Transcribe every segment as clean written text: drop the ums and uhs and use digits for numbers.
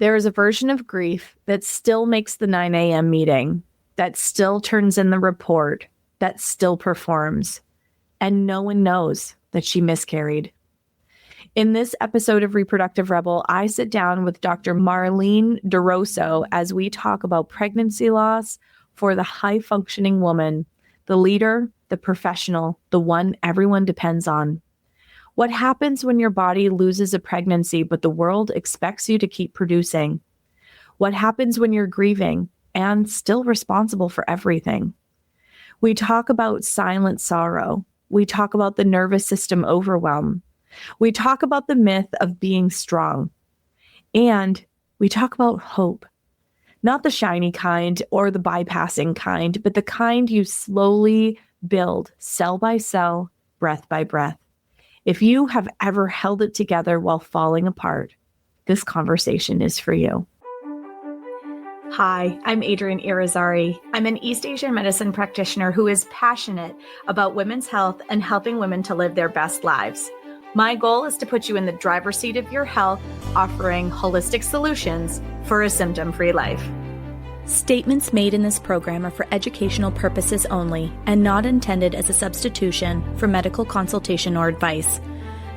There is a version of grief that still makes the 9 a.m. meeting, that still turns in the report, that still performs, and no one knows that she miscarried. In this episode of Reproductive Rebel, I sit down with Dr. Marlene Duroseau as we talk about pregnancy loss for the high-functioning woman, the leader, the professional, the one everyone depends on. What happens when your body loses a pregnancy, but the world expects you to keep producing? What happens when you're grieving and still responsible for everything? We talk about silent sorrow. We talk about the nervous system overwhelm. We talk about the myth of being strong. And we talk about hope. Not the shiny kind or the bypassing kind, but the kind you slowly build cell by cell, breath by breath. If you have ever held it together while falling apart, this conversation is for you. Hi, I'm Adrienne Irizarry. I'm an East Asian medicine practitioner who is passionate about women's health and helping women to live their best lives. My goal is to put you in the driver's seat of your health, offering holistic solutions for a symptom-free life. Statements made in this program are for educational purposes only and not intended as a substitution for medical consultation or advice.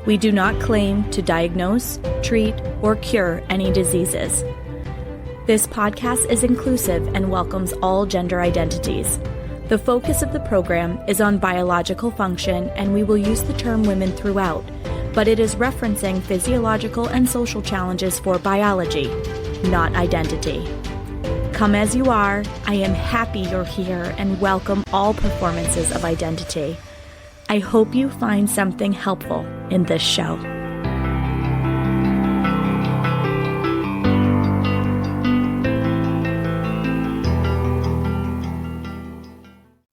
We do not claim to diagnose, treat, or cure any diseases. This podcast is inclusive and welcomes all gender identities. The focus of the program is on biological function, and we will use the term women throughout, but it is referencing physiological and social challenges for biology, not identity. Come as you are, I am happy you're here and welcome all performances of identity. I hope you find something helpful in this show.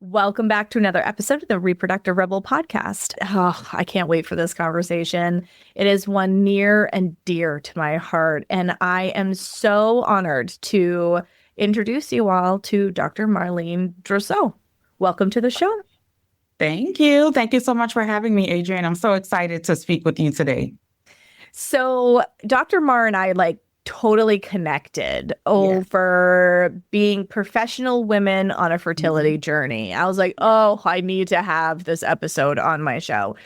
Welcome back to another episode of the Reproductive Rebel podcast. Oh, I can't wait for this conversation. It is one near and dear to my heart, and I am so honored to introduce you all to Dr. Marlene Duroseau. Welcome to the show. Thank you. Thank you so much for having me, Adrienne. I'm so excited to speak with you today. So Dr. Mar and I totally connected over being professional women on a fertility journey. I was like, oh, I need to have this episode on my show.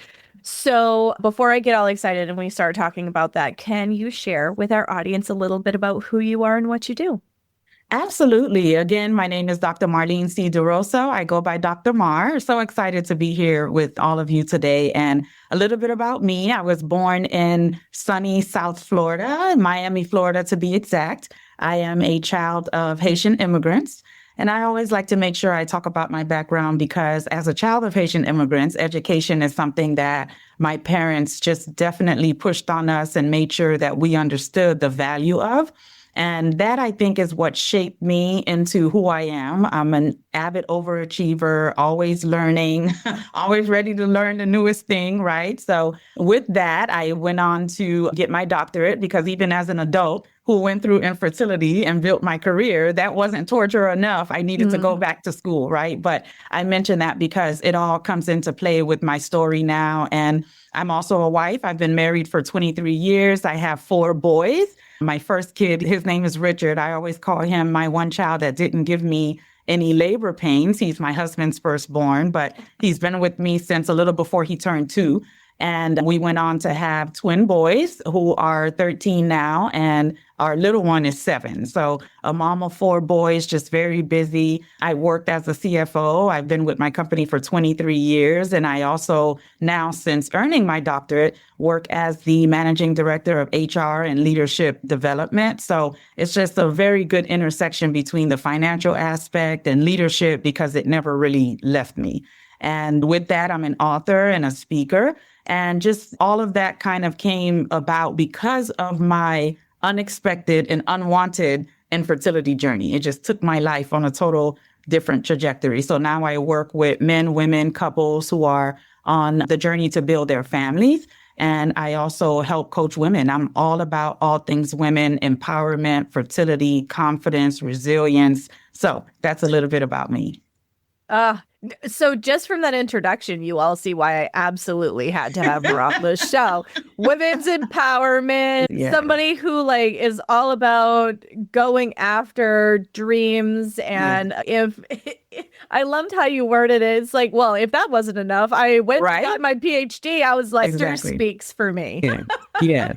So before I get all excited and we start talking about that, can you share with our audience a little bit about who you are and what you do? Absolutely. Again, my name is Dr. Marlene C. Duroseau. I go by Dr. Mar. So excited to be here with all of you today. And a little bit about me. I was born in sunny South Florida, Miami, Florida, to be exact. I am a child of Haitian immigrants. And I always like to make sure I talk about my background because as a child of Haitian immigrants, education is something that my parents just definitely pushed on us and made sure that we understood the value of. And that, I think, is what shaped me into who I am. I'm an avid overachiever, always learning, always ready to learn the newest thing, right? So with that, I went on to get my doctorate because even as an adult who went through infertility and built my career, that wasn't torture enough. I needed to go back to school, right? But I mention that because it all comes into play with my story now. And I'm also a wife. I've been married for 23 years. I have 4 boys. My first kid, his name is Richard. I always call him my one child that didn't give me any labor pains. He's my husband's firstborn, but he's been with me since a little before he turned 2. And we went on to have twin boys who are 13 now, and our little one is 7. So a mom of 4 boys, just very busy. I worked as a CFO. I've been with my company for 23 years. And I also now, since earning my doctorate, work as the managing director of HR and leadership development. So it's just a very good intersection between the financial aspect and leadership because it never really left me. And with that, I'm an author and a speaker. And just all of that kind of came about because of my unexpected and unwanted infertility journey. It just took my life on a total different trajectory. So now I work with men, women, couples who are on the journey to build their families. And I also help coach women. I'm all about all things women, empowerment, fertility, confidence, resilience. So that's a little bit about me. So just from that introduction, you all see why I absolutely had to have her on the show. Women's empowerment, Yeah. somebody who like is all about going after dreams. Yeah. And if I loved how you worded it, it's like, well, if that wasn't enough, I went and Right? got my PhD. I was like, sister Exactly. speaks for me. Yeah. Yeah.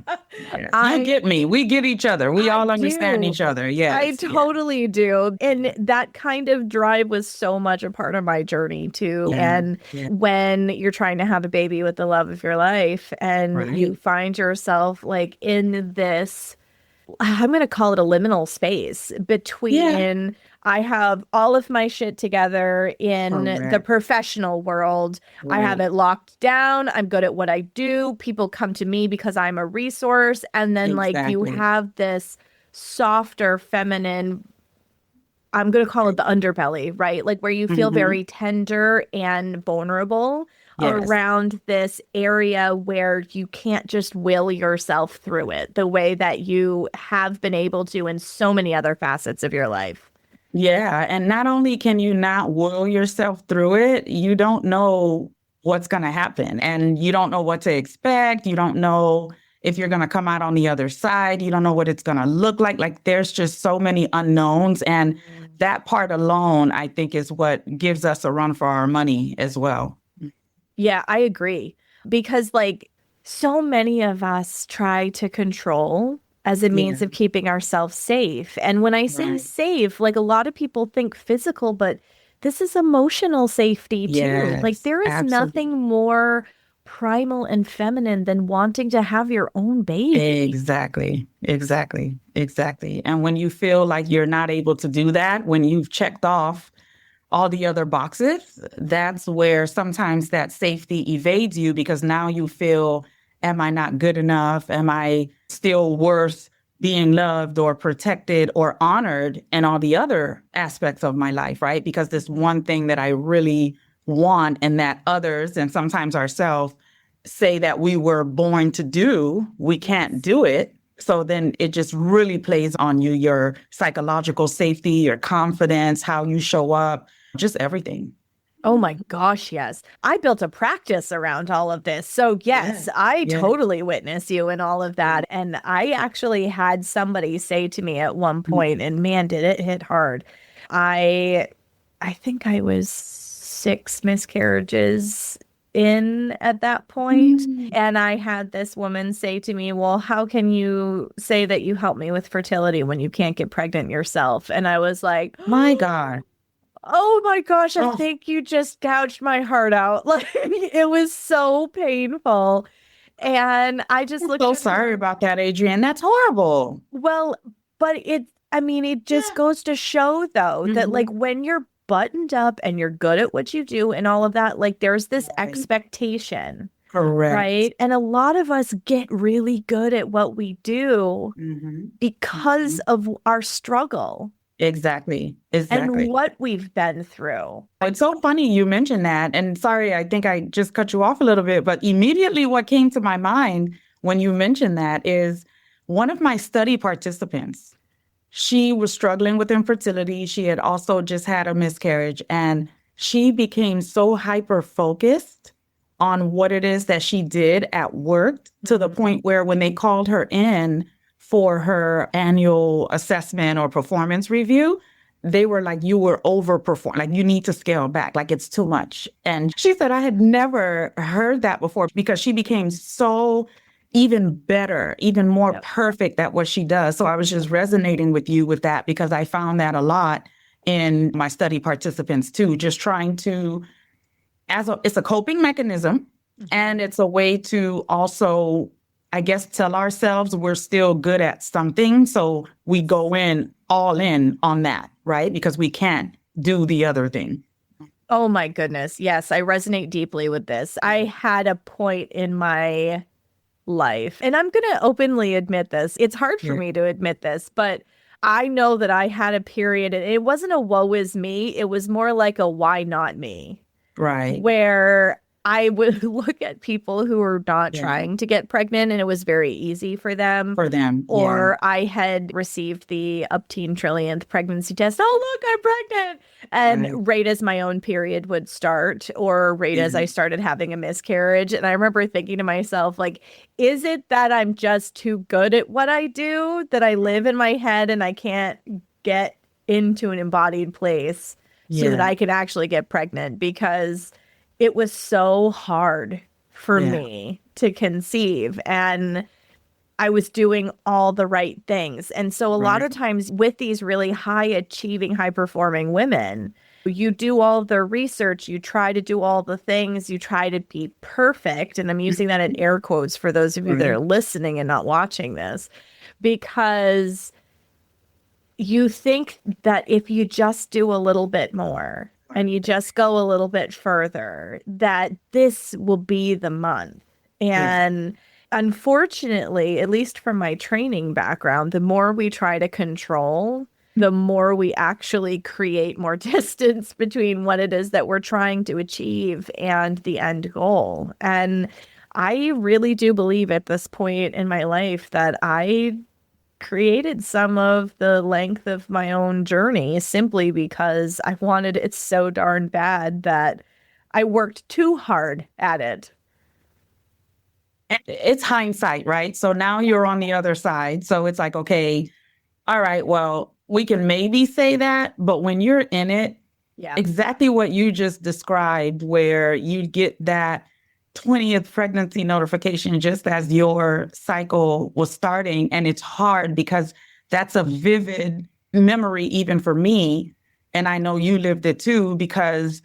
Yeah. You get me. We get each other. We all understand do. each other. I Yes. Yeah. totally do. And that kind of drive was so much a part of my journey too. Yeah. And Yeah. when you're trying to have a baby with the love of your life and you Right. find yourself like in this, I'm going to call it a liminal space Yeah. between I have all of my shit together in the Correct. professional world. I have Right. it locked down. I'm good at what I do. People come to me because I'm a resource. And then like you Exactly. have this softer, feminine, I'm going to call it the underbelly, right? Like where you feel Mm-hmm. very tender and vulnerable Yes. around this area where you can't just will yourself through it the way that you have been able to in so many other facets of your life. Yeah. And not only can you not will yourself through it, you don't know what's going to happen and you don't know what to expect. You don't know if you're going to come out on the other side. You don't know what it's going to look like. Like there's just so many unknowns. And that part alone, I think, is what gives us a run for our money as well. Yeah, I agree. Because like so many of us try to control as a means Yeah. of keeping ourselves safe. And when I say Right. safe, like a lot of people think physical, but this is emotional safety too. Like Yes. there is Absolutely. nothing more primal and feminine than wanting to have your own baby. Exactly. Exactly. Exactly. And when you feel like you're not able to do that, when you've checked off all the other boxes, that's where sometimes that safety evades you because now you feel, am I not good enough? Am I still worth being loved or protected or honored in all the other aspects of my life, right? Because this one thing that I really want and that others and sometimes ourselves say that we were born to do, we can't do it. So then it just really plays on you, your psychological safety, your confidence, how you show up, just everything. Oh my gosh, yes. I built a practice around all of this. So, yes, I Yeah. totally witness you in all of that. And I actually had somebody say to me at one point, and man, did it hit hard. I think I was 6 miscarriages in at that point. And I had this woman say to me, well, how can you say that you help me with fertility when you can't get pregnant yourself? And I was like, My God. oh my gosh, I Oh, think you just gouged my heart out. Like it was so painful. And I just I'm looked so at sorry her. about that, Adrienne. That's horrible. Well, but I mean, it just Yeah. goes to show though that like Mhm. when you're buttoned up and you're good at what you do and all of that, like there's this Right. expectation, Correct. right? And a lot of us get really good at what we do Mhm. because of our struggle Exactly. and Exactly. what we've been through. It's so funny you mentioned that. And sorry, I think I just cut you off a little bit, but immediately what came to my mind when you mentioned that is one of my study participants. She was struggling with infertility. She had also just had a miscarriage, and she became so hyper focused on what it is that she did at work to the point where when they called her in for her annual assessment or performance review, they were like, you were overperforming, like you need to scale back, like it's too much. And she said, I had never heard that before because she became so even better, even more Yep. perfect at what she does. So I was just resonating with you with that because I found that a lot in my study participants too, just trying to, it's a coping mechanism and it's a way to also, I guess, tell ourselves we're still good at something. So we go in all in on that, right? Because we can't do the other thing. Oh my goodness. Yes, I resonate deeply with this. I had a point in my life, and I'm going to openly admit this. It's hard for Yeah. me to admit this, but I know that I had a period, and it wasn't a woe is me. It was more like a why not me, Right. where I would look at people who were not Yeah. trying to get pregnant and it was very easy for them. For them. Or I had received the upteen trillionth pregnancy test. Oh, look, I'm pregnant. And right as my own period would start, or right as I started having a miscarriage. And I remember thinking to myself, like, is it that I'm just too good at what I do, that I live in my head and I can't get into an embodied place so that I can actually get pregnant? Because it was so hard for me to conceive, and I was doing all the right things. And so a lot of times with these really high achieving, high performing women, you do all the research, you try to do all the things, you try to be perfect. And I'm using that in air quotes for those of you that are listening and not watching this, because you think that if you just do a little bit more and you just go a little bit further, that this will be the month. And unfortunately, at least from my training background, the more we try to control, the more we actually create more distance between what it is that we're trying to achieve and the end goal. And I really do believe at this point in my life that I created some of the length of my own journey simply because I wanted it so darn bad that I worked too hard at it. It's hindsight, right? So now you're on the other side. So it's like, okay, all right, well, we can maybe say that, but when you're in it, exactly what you just described, where you get that 20th pregnancy notification just as your cycle was starting. And it's hard because that's a vivid memory, even for me. And I know you lived it too, because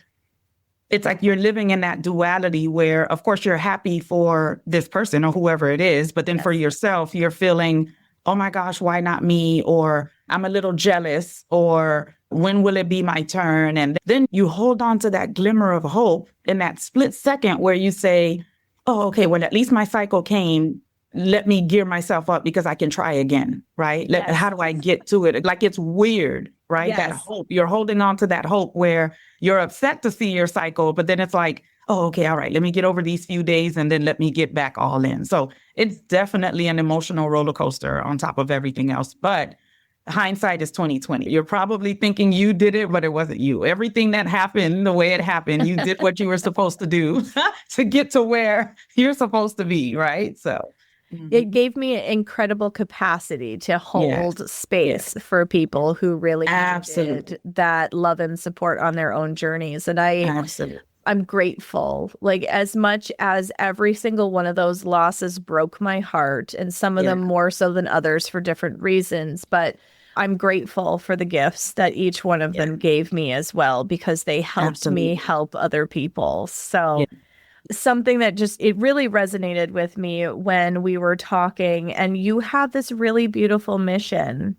it's like you're living in that duality where, of course, you're happy for this person or whoever it is. But then for yourself, you're feeling, oh my gosh, why not me? Or I'm a little jealous, or when will it be my turn? And then you hold on to that glimmer of hope in that split second where you say, oh, okay, well, at least my cycle came. Let me gear myself up because I can try again, right? How do I get to it? Like, it's weird, right? That hope, you're holding on to that hope where you're upset to see your cycle, but then it's like, oh, okay, all right, let me get over these few days and then let me get back all in. So it's definitely an emotional roller coaster on top of everything else. But hindsight is 2020. You're probably thinking you did it, but it wasn't you. Everything that happened, the way it happened, you did what you were supposed to do to get to where you're supposed to be, right? So it gave me an incredible capacity to hold space for people who really needed that love and support on their own journeys. And I'm grateful. Like, as much as every single one of those losses broke my heart, and some of them more so than others for different reasons, but I'm grateful for the gifts that each one of them gave me as well, because they helped me help other people. So something that it really resonated with me when we were talking, and you have this really beautiful mission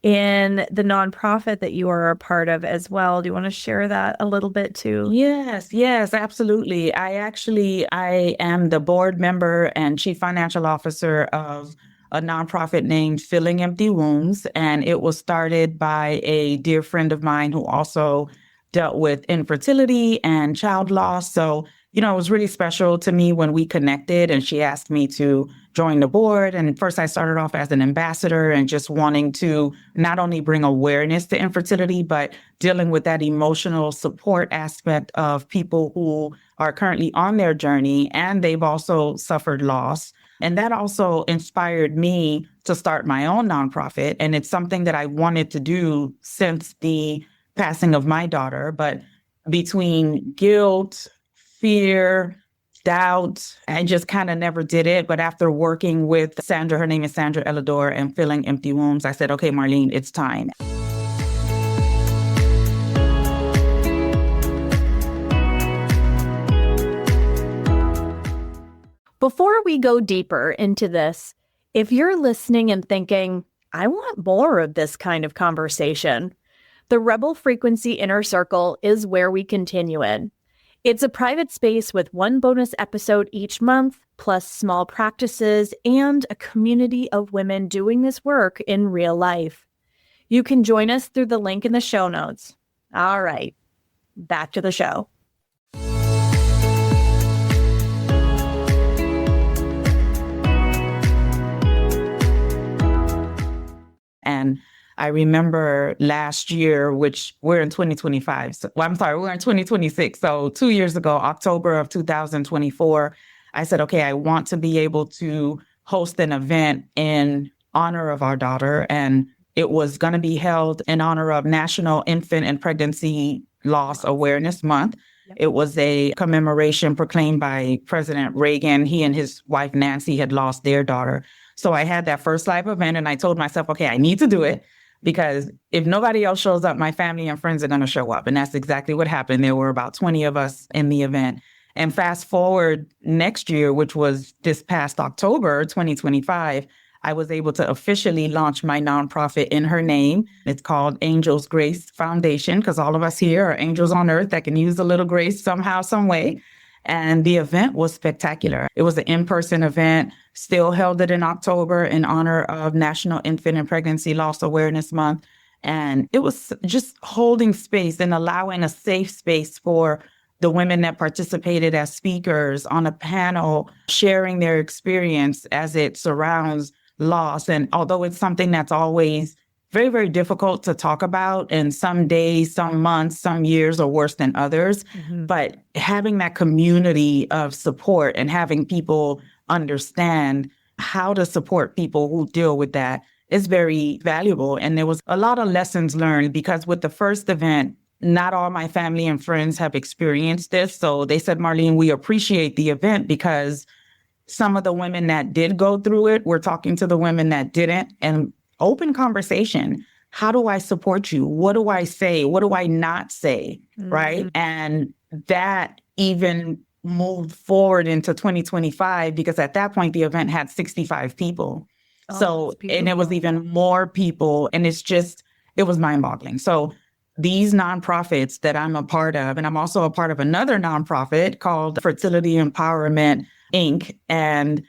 in the nonprofit that you are a part of as well. Do you want to share that a little bit too? Yes, absolutely. I am the board member and chief financial officer of a nonprofit named Filling Empty Wounds. And it was started by a dear friend of mine who also dealt with infertility and child loss. So, it was really special to me when we connected, and she asked me to join the board. And first I started off as an ambassador and just wanting to not only bring awareness to infertility, but dealing with that emotional support aspect of people who are currently on their journey and they've also suffered loss. And that also inspired me to start my own nonprofit. And it's something that I wanted to do since the passing of my daughter. But between guilt, fear, doubt, I just kind of never did it. But after working with Sandra, her name is Sandra Elidor, and Filling Empty Wounds, I said, okay, Marlene, it's time. Before we go deeper into this, if you're listening and thinking, I want more of this kind of conversation, the Rebel Frequency Inner Circle is where we continue in. It's a private space with one bonus episode each month, plus small practices and a community of women doing this work in real life. You can join us through the link in the show notes. All right, back to the show. And I remember last year, which we're in 2025. We're in 2026. So 2 years ago, October of 2024, I said, okay, I want to be able to host an event in honor of our daughter. And it was going to be held in honor of National Infant and Pregnancy Loss Awareness Month. It was a commemoration proclaimed by President Reagan. He and his wife, Nancy, had lost their daughter. So I had that first live event and I told myself, okay, I need to do it because if nobody else shows up, my family and friends are going to show up. And that's exactly what happened. There were about 20 of us in the event. And fast forward next year, which was this past October, 2025, I was able to officially launch my nonprofit in her name. It's called Angels Grace Foundation because all of us here are angels on earth that can use a little grace somehow, some way. And the event was spectacular. It was an in-person event, still held it in October in honor of National Infant and Pregnancy Loss Awareness Month. And it was just holding space and allowing a safe space for the women that participated as speakers on a panel, sharing their experience as it surrounds loss. And although it's something that's always very, very difficult to talk about, and some days, some months, some years are worse than others, but having that community of support and having people understand how to support people who deal with that is very valuable. And there was a lot of lessons learned because with the first event, not all my family and friends have experienced this. So they said, Marlene, we appreciate the event because some of the women that did go through it, we're talking to the women that didn't, and open conversation. How do I support you? What do I say? What do I not say? Right. And that even moved forward into 2025 because at that point, the event had 65 people. And it was even more people. And it was mind boggling. So these nonprofits that I'm a part of, and I'm also a part of another nonprofit called Fertility Empowerment Inc. And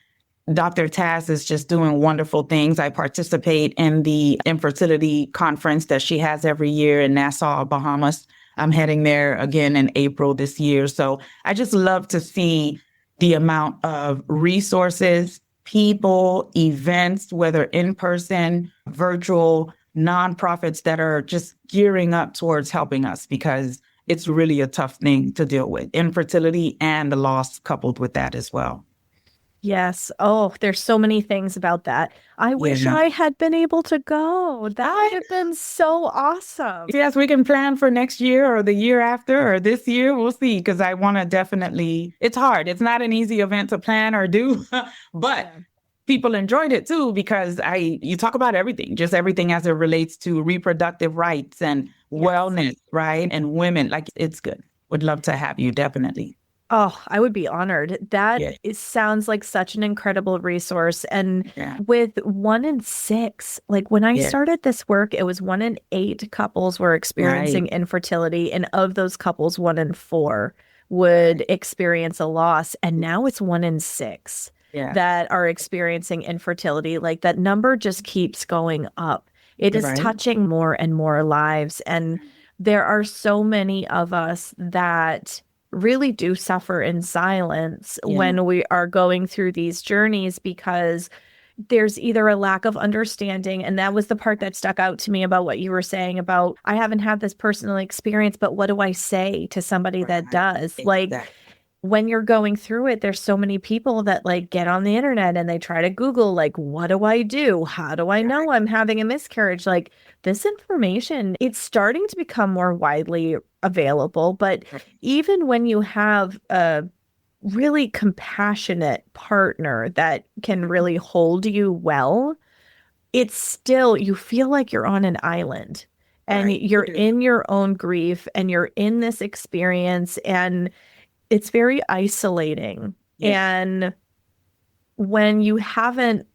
Dr. Taz is just doing wonderful things. I participate in the infertility conference that she has every year in Nassau, Bahamas. I'm heading there again in April this year. So I just love to see the amount of resources, people, events, whether in person, virtual, nonprofits that are just gearing up towards helping us because it's really a tough thing to deal with. Infertility and the loss coupled with that as well. Yes. Oh, there's so many things about that. I wish I had been able to go. That would have been so awesome. Yes, we can plan for next year or the year after or this year. We'll see, because I want to definitely, it's hard. It's not an easy event to plan or do, but people enjoyed it too, because you talk about everything, just everything as it relates to reproductive rights and wellness, right? And women, like it's good. Would love to have you, definitely. Oh, I would be honored. That sounds like such an incredible resource. And with 1 in 6, like when I started this work, it was 1 in 8 couples were experiencing infertility. And of those couples, 1 in 4 would experience a loss. And now it's 1 in 6 that are experiencing infertility. Like that number just keeps going up. It is touching more and more lives. And there are so many of us that really do suffer in silence when we are going through these journeys, because there's either a lack of understanding. And that was the part that stuck out to me about what you were saying about, I haven't had this personal experience, but what do I say to somebody that does? Like when you're going through it, there's so many people that like get on the internet and they try to Google, like, what do I do? How do I know I'm having a miscarriage? Like this information, it's starting to become more widely available. But even when you have a really compassionate partner that can really hold you well, it's still, you feel like you're on an island and you're in your own grief and you're in this experience, and it's very isolating. And when you haven't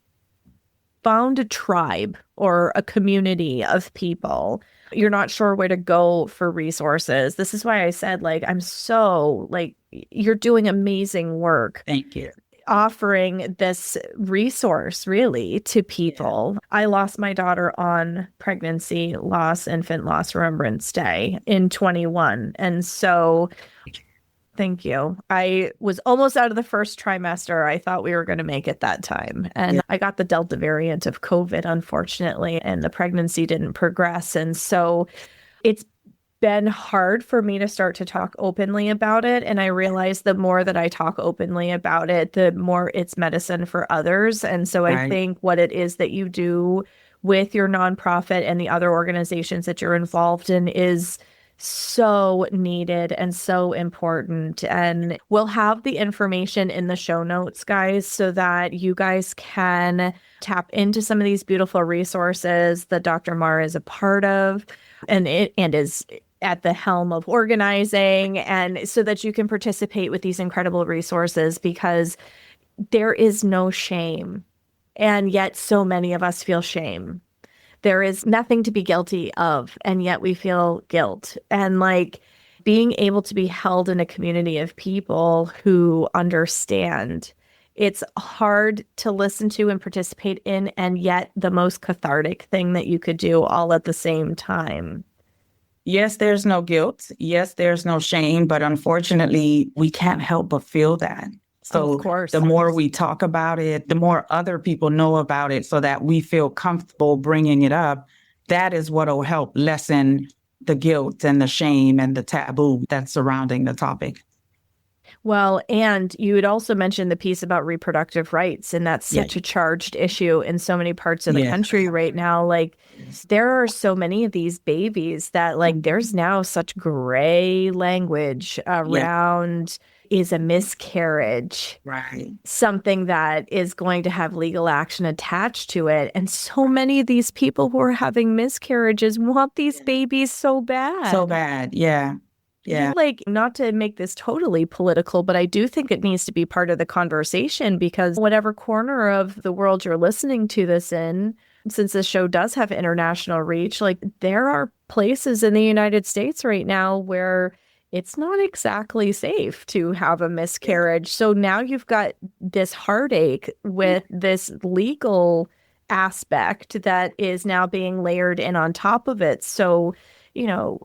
found a tribe or a community of people, you're not sure where to go for resources. This is why I said, like, I'm so, like, you're doing amazing work. Thank you. Offering this resource really to people. I lost my daughter on pregnancy loss, infant loss remembrance day in 21. And so Thank you. I was almost out of the first trimester. I thought we were going to make it that time. And I got the Delta variant of COVID, unfortunately, and the pregnancy didn't progress. And so it's been hard for me to start to talk openly about it. And I realize the more that I talk openly about it, the more it's medicine for others. And so I think what it is that you do with your nonprofit and the other organizations that you're involved in is so needed and so important. And we'll have the information in the show notes, guys, so that you guys can tap into some of these beautiful resources that Dr. Mar is a part of and is at the helm of organizing, and so that you can participate with these incredible resources, because there is no shame. And yet so many of us feel shame. There is nothing to be guilty of, and yet we feel guilt. And like being able to be held in a community of people who understand, it's hard to listen to and participate in, and yet the most cathartic thing that you could do all at the same time. Yes, there's no guilt. Yes, there's no shame, but unfortunately, we can't help but feel that. So of course, the more we talk about it, the more other people know about it so that we feel comfortable bringing it up. That is what will help lessen the guilt and the shame and the taboo that's surrounding the topic. Well, and you had also mentioned the piece about reproductive rights, and that's such a charged issue in so many parts of the country right now. Like, there are so many of these babies that, like, there's now such gray language around is a miscarriage something that is going to have legal action attached to it. And so many of these people who are having miscarriages want these babies so bad. So bad, yeah. Like, not to make this totally political, but I do think it needs to be part of the conversation, because whatever corner of the world you're listening to this in, since this show does have international reach, like there are places in the United States right now where it's not exactly safe to have a miscarriage. So now you've got this heartache with this legal aspect that is now being layered in on top of it. So, you know,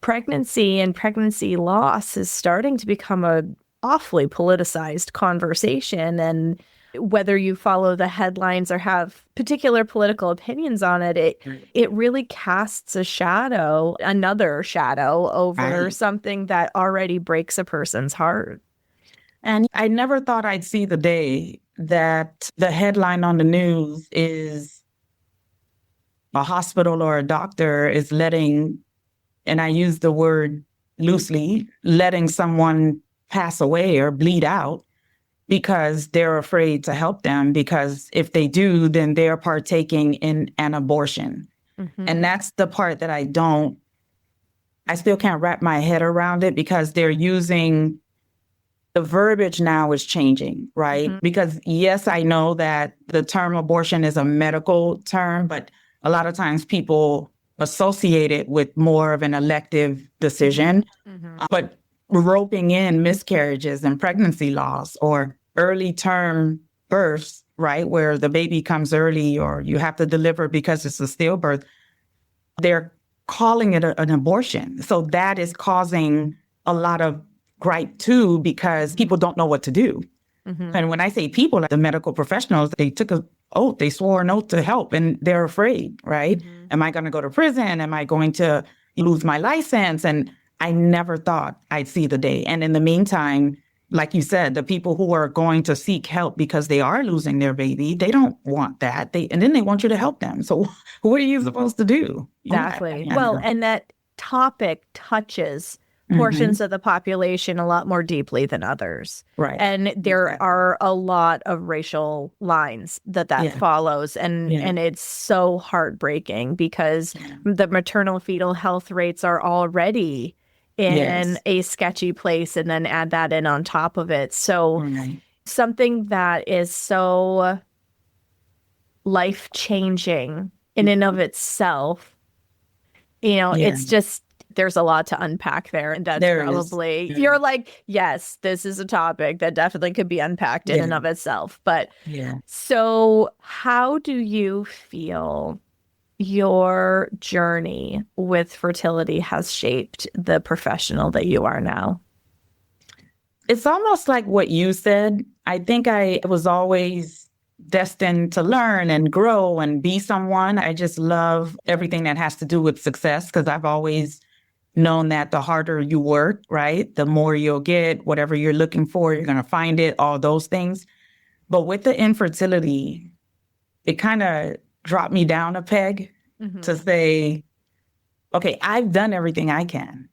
pregnancy and pregnancy loss is starting to become a awfully politicized conversation. And whether you follow the headlines or have particular political opinions on it, it really casts a shadow, another shadow over something that already breaks a person's heart. And I never thought I'd see the day that the headline on the news is a hospital or a doctor is letting, and I use the word loosely, letting someone pass away or bleed out because they're afraid to help them, because if they do, then they're partaking in an abortion. And that's the part that I still can't wrap my head around it, because they're using, the verbiage now is changing, right? Because yes, I know that the term abortion is a medical term, but a lot of times people associate it with more of an elective decision. But roping in miscarriages and pregnancy loss or early term births, right, where the baby comes early or you have to deliver because it's a stillbirth, they're calling it an abortion. So that is causing a lot of gripe too, because people don't know what to do. And when I say people, the medical professionals, they took an oath, they swore an oath to help, and they're afraid, right? Am I going to go to prison? Am I going to lose my license? And I never thought I'd see the day. And in the meantime, like you said, the people who are going to seek help because they are losing their baby, they don't want that. And then they want you to help them. So what are you supposed to do? Exactly. Well, and that topic touches portions of the population a lot more deeply than others. Right. And there are a lot of racial lines that follows. And it's so heartbreaking, because the maternal fetal health rates are already in a sketchy place, and then add that in on top of it. So something that is so life-changing in and of itself, it's just, there's a lot to unpack there. And that's probably, you're like, yes, this is a topic that definitely could be unpacked in and of itself. But so how do you feel your journey with fertility has shaped the professional that you are now? It's almost like what you said. I think I was always destined to learn and grow and be someone. I just love everything that has to do with success because I've always known that the harder you work, right, the more you'll get. Whatever you're looking for, you're going to find it, all those things. But with the infertility, it kind of dropped me down a peg to say, okay, I've done everything I can.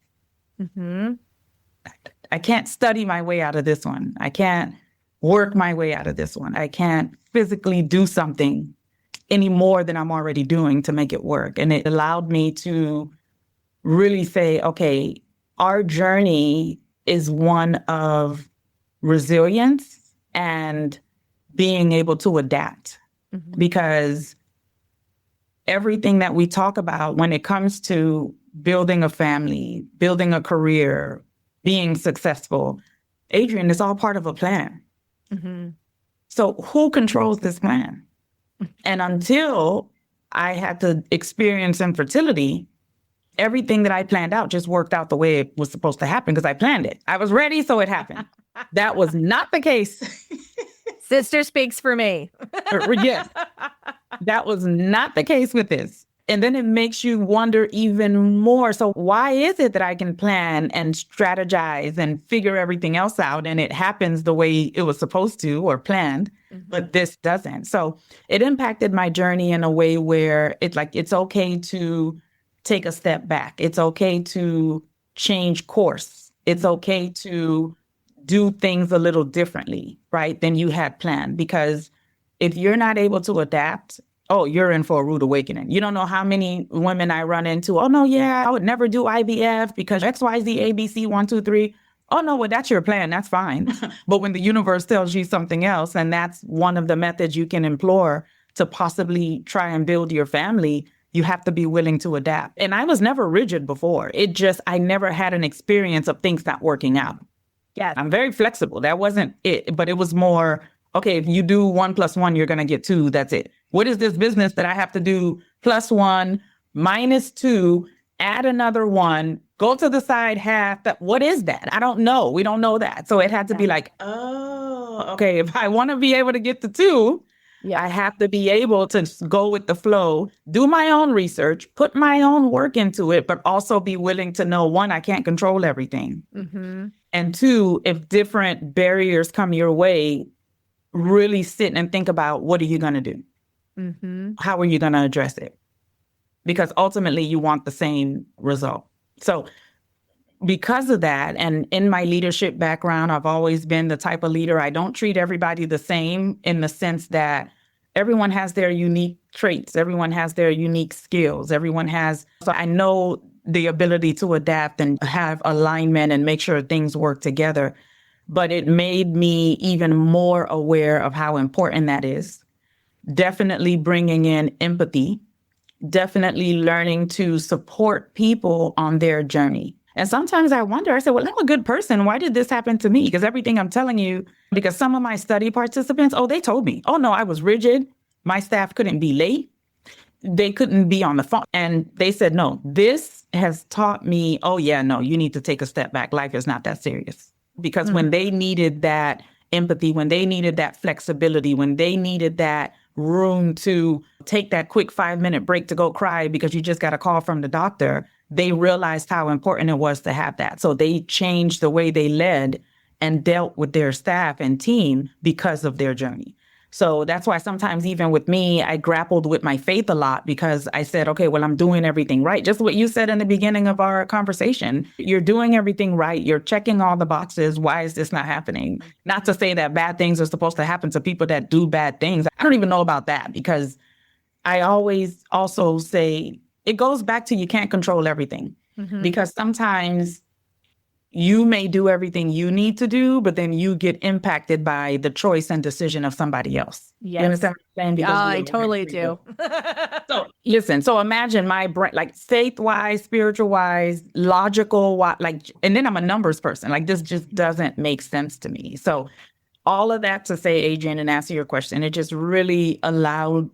I can't study my way out of this one. I can't work my way out of this one. I can't physically do something any more than I'm already doing to make it work. And it allowed me to really say, okay, our journey is one of resilience and being able to adapt because everything that we talk about when it comes to building a family, building a career, being successful, Adrienne, it's all part of a plan. So who controls this plan? And until I had to experience infertility, everything that I planned out just worked out the way it was supposed to happen because I planned it. I was ready, so it happened. That was not the case. Sister speaks for me. Yes. That was not the case with this. And then it makes you wonder even more. So why is it that I can plan and strategize and figure everything else out and it happens the way it was supposed to or planned, but this doesn't? So it impacted my journey in a way where it's okay to take a step back. It's okay to change course. It's okay to do things a little differently, right, than you had planned. Because if you're not able to adapt, you're in for a rude awakening. You don't know how many women I run into. Oh, no, yeah, I would never do IVF because XYZ, ABC, 1, 2, 3. Oh, no, well, that's your plan. That's fine. But when the universe tells you something else, and that's one of the methods you can employ to possibly try and build your family, you have to be willing to adapt. And I was never rigid before. I never had an experience of things not working out. Yeah, I'm very flexible. That wasn't it. But it was more, okay, if you do 1 + 1, you're going to get 2. That's it. What is this business that I have to do +1, -2, add another 1, go to the side half? What is that? I don't know. We don't know that. So it had to be like, okay, if I want to be able to get to 2, I have to be able to go with the flow, do my own research, put my own work into it, but also be willing to know, 1, I can't control everything. And 2, if different barriers come your way, really sit and think about what are you going to do? How are you going to address it? Because ultimately you want the same result. So because of that, and in my leadership background, I've always been the type of leader, I don't treat everybody the same in the sense that everyone has their unique traits. Everyone has their unique skills. So I know the ability to adapt and have alignment and make sure things work together. But it made me even more aware of how important that is. Definitely bringing in empathy, definitely learning to support people on their journey. And sometimes I wonder, I said, well, I'm a good person. Why did this happen to me? Because everything I'm telling you, because some of my study participants, they told me, no, I was rigid. My staff couldn't be late. They couldn't be on the phone. And they said, no, this has taught me, you need to take a step back. Life is not that serious. Because when they needed that empathy, when they needed that flexibility, when they needed that room to take that quick 5-minute break to go cry because you just got a call from the doctor, they realized how important it was to have that. So they changed the way they led and dealt with their staff and team because of their journey. So that's why sometimes even with me, I grappled with my faith a lot because I said, okay, well, I'm doing everything right. Just what you said in the beginning of our conversation. You're doing everything right. You're checking all the boxes. Why is this not happening? Not to say that bad things are supposed to happen to people that do bad things. I don't even know about that because I always also say it goes back to you can't control everything because sometimes you may do everything you need to do, but then you get impacted by the choice and decision of somebody else. Yes. You understand what I'm saying? I totally do. So listen, so imagine my brain, like faith-wise, spiritual-wise, logical, and then I'm a numbers person. Like this just doesn't make sense to me. So all of that to say, Adrienne, and answer your question, it just really allowed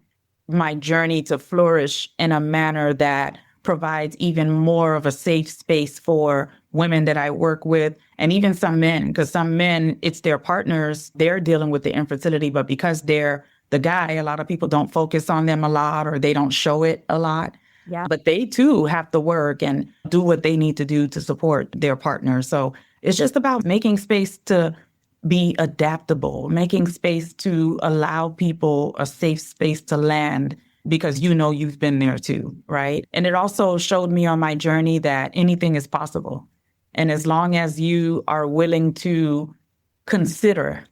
my journey to flourish in a manner that provides even more of a safe space for women that I work with, and even some men, because some men, it's their partners, they're dealing with the infertility, but because they're the guy, a lot of people don't focus on them a lot, or they don't show it a lot. Yeah. But they too have to work and do what they need to do to support their partner. So it's just about making space to be adaptable, making space to allow people a safe space to land, because you've been there too, right? And it also showed me on my journey that anything is possible. And as long as you are willing to consider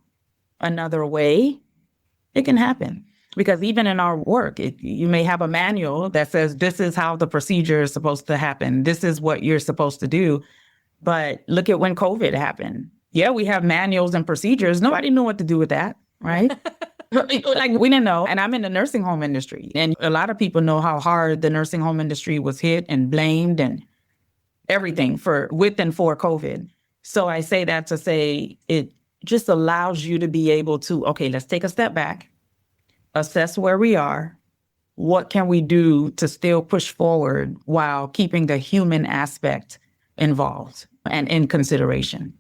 another way, it can happen. Because even in our work, you may have a manual that says, this is how the procedure is supposed to happen. This is what you're supposed to do. But look at when COVID happened. Yeah, we have manuals and procedures. Nobody knew what to do with that, right? Like, we didn't know. And I'm in the nursing home industry. And a lot of people know how hard the nursing home industry was hit and blamed and everything with and for COVID. So I say that to say it just allows you to be able to, okay, let's take a step back, assess where we are. What can we do to still push forward while keeping the human aspect involved and in consideration?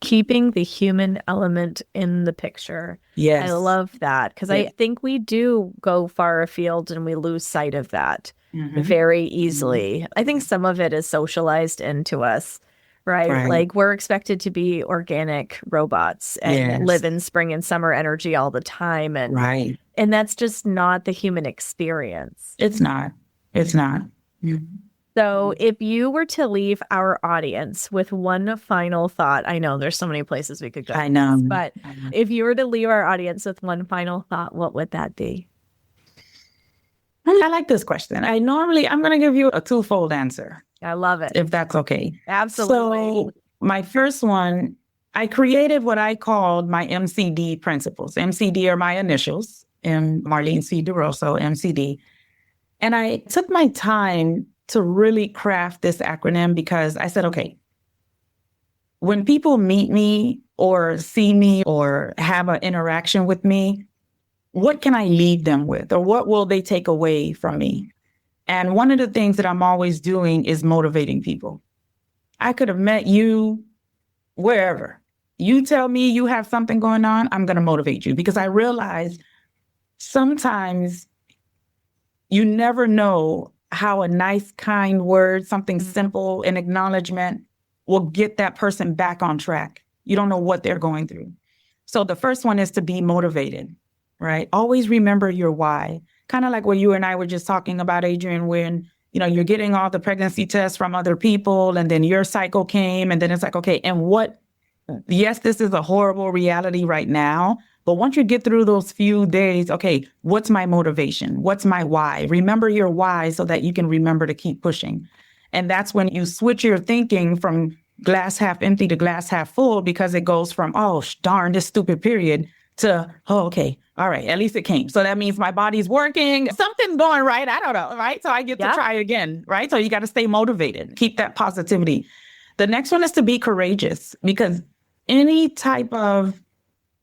Keeping the human element in the picture. Yes. I love that, because I think we do go far afield and we lose sight of that very easily. I think some of it is socialized into us, right? Like, we're expected to be organic robots and live in spring and summer energy all the time. And and that's just not the human experience. It's not. So if you were to leave our audience with one final thought, I know there's so many places we could go. I know. But if you were to leave our audience with one final thought, what would that be? I like this question. I'm going to give you a twofold answer. I love it. If that's okay. Absolutely. So my first one, I created what I called my MCD principles. MCD are my initials, Marlene C. Duroseau, MCD. And I took my time to really craft this acronym because I said, okay, when people meet me or see me or have an interaction with me, what can I leave them with, or what will they take away from me? And one of the things that I'm always doing is motivating people. I could have met you wherever. You tell me you have something going on, I'm going to motivate you, because I realize sometimes you never know how a nice, kind word, something simple, an acknowledgement will get that person back on track. You don't know what they're going through. So the first one is to be motivated, right? Always remember your why. Kind of like what you and I were just talking about, Adrienne, when, you're getting all the pregnancy tests from other people, and then your cycle came, and then it's like, okay, and yes, this is a horrible reality right now. But once you get through those few days, okay, what's my motivation? What's my why? Remember your why so that you can remember to keep pushing. And that's when you switch your thinking from glass half empty to glass half full, because it goes from, oh, darn, this stupid period, to, oh, okay, all right, at least it came. So that means my body's working, something's going right. I don't know, right? So I get to try again, right? So you got to stay motivated, keep that positivity. The next one is to be courageous, because any type of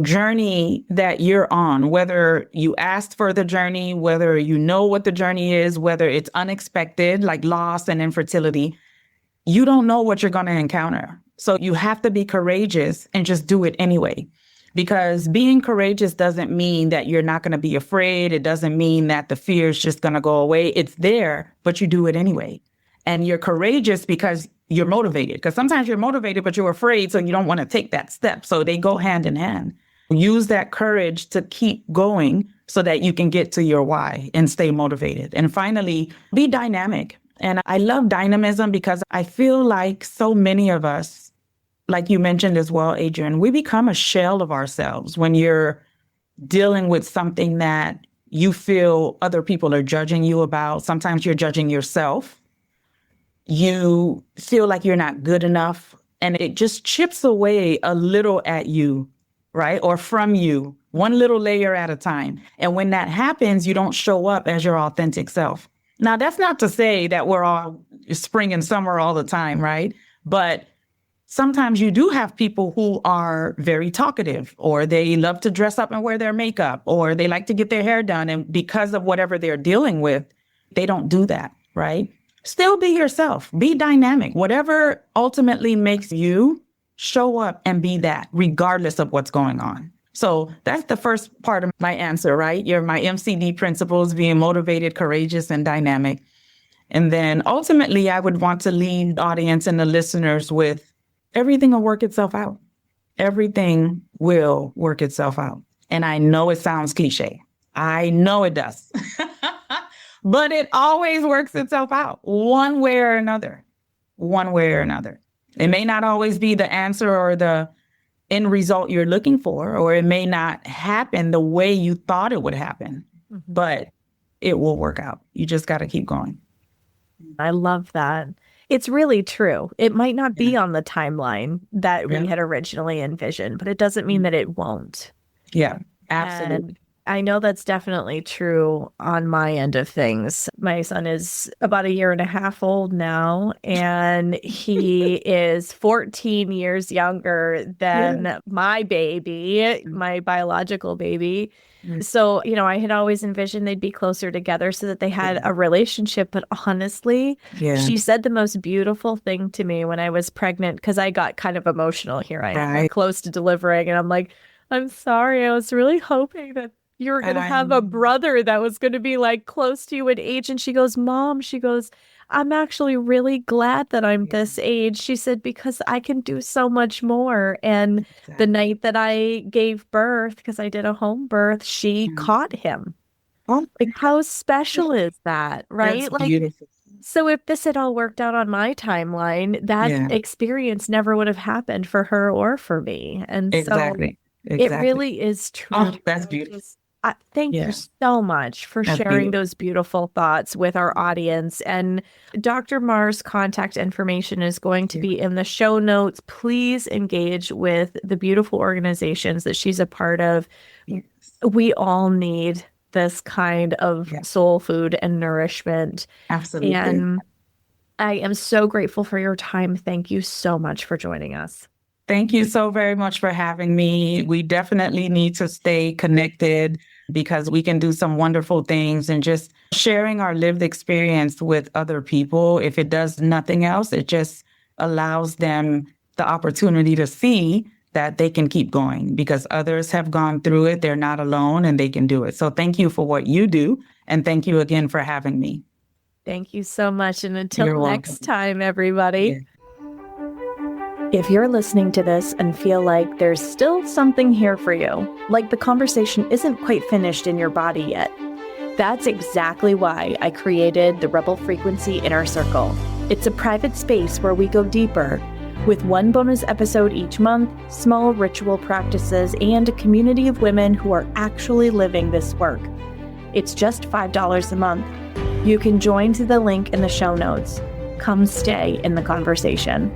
journey that you're on, whether you asked for the journey, whether you know what the journey is, whether it's unexpected, like loss and infertility, you don't know what you're going to encounter. So you have to be courageous and just do it anyway. Because being courageous doesn't mean that you're not going to be afraid. It doesn't mean that the fear is just going to go away. It's there, but you do it anyway. And you're courageous because you're motivated. Because sometimes you're motivated, but you're afraid, so you don't want to take that step. So they go hand in hand. Use that courage to keep going so that you can get to your why and stay motivated. And finally, be dynamic. And I love dynamism because I feel like so many of us, like you mentioned as well, Adrienne, we become a shell of ourselves when you're dealing with something that you feel other people are judging you about. Sometimes you're judging yourself. You feel like you're not good enough, and it just chips away a little at you, right? Or from you, one little layer at a time. And when that happens, you don't show up as your authentic self. Now, that's not to say that we're all spring and summer all the time, right? But sometimes you do have people who are very talkative, or they love to dress up and wear their makeup, or they like to get their hair done. And because of whatever they're dealing with, they don't do that, right? Still be yourself, be dynamic, whatever ultimately makes you show up and be that regardless of what's going on. So that's the first part of my answer, right? My MCD principles, being motivated, courageous, and dynamic. And then ultimately, I would want to leave the audience and the listeners with everything will work itself out. Everything will work itself out. And I know it sounds cliche. I know it does. But it always works itself out one way or another. One way or another. It may not always be the answer or the end result you're looking for, or it may not happen the way you thought it would happen, but it will work out. You just got to keep going. I love that. It's really true. It might not be on the timeline that we had originally envisioned, but it doesn't mean that it won't. Yeah, absolutely. And I know that's definitely true on my end of things. My son is about 1.5 years old now, and he is 14 years younger than my baby, my biological baby. So, I had always envisioned they'd be closer together so that they had a relationship. But honestly, she said the most beautiful thing to me when I was pregnant, because I got kind of emotional here. I'm close to delivering, and I'm like, I'm sorry. I was really hoping that you were going to have a brother that was going to be like close to you in age. And she goes, Mom, I'm actually really glad that I'm this age. She said, because I can do so much more. And the night that I gave birth, because I did a home birth, she caught him. Like, how special is that, right? That's beautiful. So if this had all worked out on my timeline, that experience never would have happened for her or for me. And so it really is true. Oh, that's beautiful. Thank you so much for sharing those beautiful thoughts with our audience. And Dr. Mar's contact information is going to be in the show notes. Please engage with the beautiful organizations that she's a part of. We all need this kind of soul food and nourishment. Absolutely. And I am so grateful for your time. Thank you so much for joining us. Thank you so very much for having me. We definitely need to stay connected because we can do some wonderful things, and just sharing our lived experience with other people. If it does nothing else, it just allows them the opportunity to see that they can keep going because others have gone through it. They're not alone and they can do it. So thank you for what you do. And thank you again for having me. Thank you so much. And until next time, everybody. If you're listening to this and feel like there's still something here for you, like the conversation isn't quite finished in your body yet, that's exactly why I created the Rebel Frequency Inner Circle. It's a private space where we go deeper with one bonus episode each month, small ritual practices, and a community of women who are actually living this work. It's just $5 a month. You can join through the link in the show notes. Come stay in the conversation.